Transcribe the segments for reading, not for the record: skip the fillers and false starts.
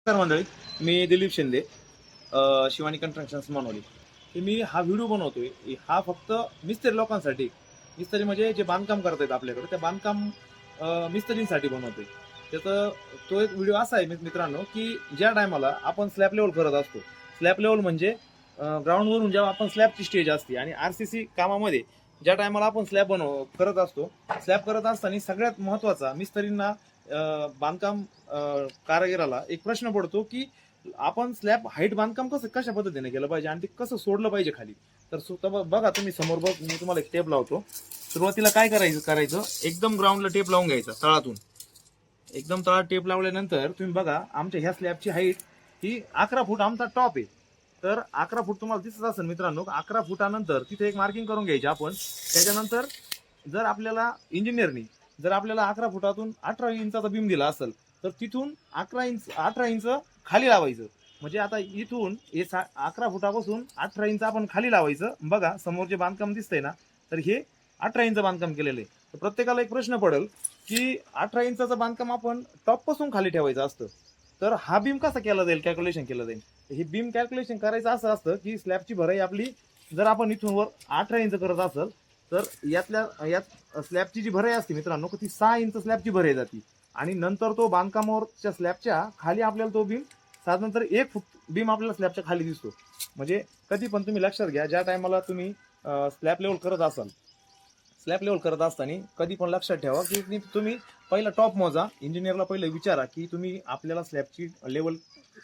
नमस्कार मंडळी, मी दिलीप शिंदे, शिवानी कन्स्ट्रक्शन्स मनोली. तर मी हा व्हिडिओ बनवतोय. हा फक्त मिस्त्री लोकांसाठी, मिस्त्री म्हणजे जे बांधकाम करत आहेत आपल्याकडे, त्या बांधकाम मिस्त्रींसाठी बनवतोय. त्याचं तो एक व्हिडिओ असा आहे मित्रांनो, की ज्या टायमाला आपण स्लॅब लेवल करत असतो. स्लॅब लेवल म्हणजे ग्राउंडवरून जेव्हा आपण स्लॅबची स्टेज असते आणि आरसीसी कामामध्ये ज्या टायमाला आपण स्लॅब करत असतो. स्लॅब करत असताना सगळ्यात महत्वाचा मिस्त्रींना, बांधकाम कारागिराला एक प्रश्न पडतो की आपण स्लॅब हाईट बांधकाम कशा पद्धतीने केलं पाहिजे आणि ते कसं सोडलं पाहिजे खाली. तर बघा तुम्ही समोर मी तुम्हाला एक टेप लावतो. सुरुवातीला काय करायचं एकदम ग्राउंडला टेप लावून घ्यायचा तळातून. एकदम तळात टेप लावल्यानंतर तुम्ही बघा आमच्या ह्या स्लॅबची हाईट ही 11 फूट आमचा टॉप आहे. तर 11 फूट तुम्हाला दिसत असेल मित्रांनो. 11 फुटानंतर तिथे एक मार्किंग करून घ्यायची आपण. त्याच्यानंतर जर आपल्याला इंजिनियरनी जर आपल्याला 11 फुटातून 18 इंचाचा बीम दिला असेल तर तिथून 18 इंच खाली लावायचं. म्हणजे आता इथून 11 फुटापासून 18 इंच आपण खाली लावायचं. बघा समोर जे बांधकाम दिसतंय ना, तर हे 18 इंच बांधकाम केलेलं आहे. तर प्रत्येकाला एक प्रश्न पडेल की 18 इंचाचं बांधकाम आपण टॉप पासून खाली ठेवायचं असतं. तर हा बीम कसा केला जाईल, कॅल्क्युलेशन केलं जाईल. हे बीम कॅल्क्युलेशन करायचं असं असतं की स्लॅबची भराई आपली जर आपण इथून वर 18 इंच करत असेल तर यात स्लॅबची जी भराई असते मित्रांनो, ती 6 इंच स्लॅबची भराई जाते. आणि नंतर तो बांधकामावरच्या स्लॅबच्या खाली आपल्याला तो बीम साधारणतः 1 फूट बीम आपल्याला स्लॅबच्या खाली दिसतो. म्हणजे कधी पण तुम्ही लक्षात घ्या, ज्या टायमाला तुम्ही स्लॅब लेवल करत असाल, स्लॅब लेवल करत असताना कधी पण लक्षात ठेवा की तुम्ही पहिला टॉप मोजा. इंजिनियरला पहिलं विचारा की तुम्ही आपल्याला स्लॅबची लेवल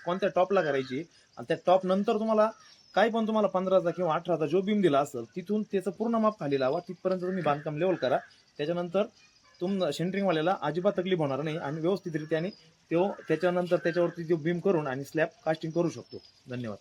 कोणत्या टॉपला करायची आणि त्या टॉप नंतर तुम्हाला काही पण तुम्हाला 15चा किंवा 18चा जो बीम दिला असेल तिथून त्याचं पूर्ण माप खाली लावा. तिथपर्यंत तुम्ही बांधकाम लेवल करा. त्याच्यानंतर सेंटरिंगवाल्याला अजिबात तकलीफ होणार नाही आणि व्यवस्थितरित्याने त्याच्यानंतर त्याच्यावरती जो बीम करून आणि स्लॅब कास्टिंग करू शकतो. धन्यवाद.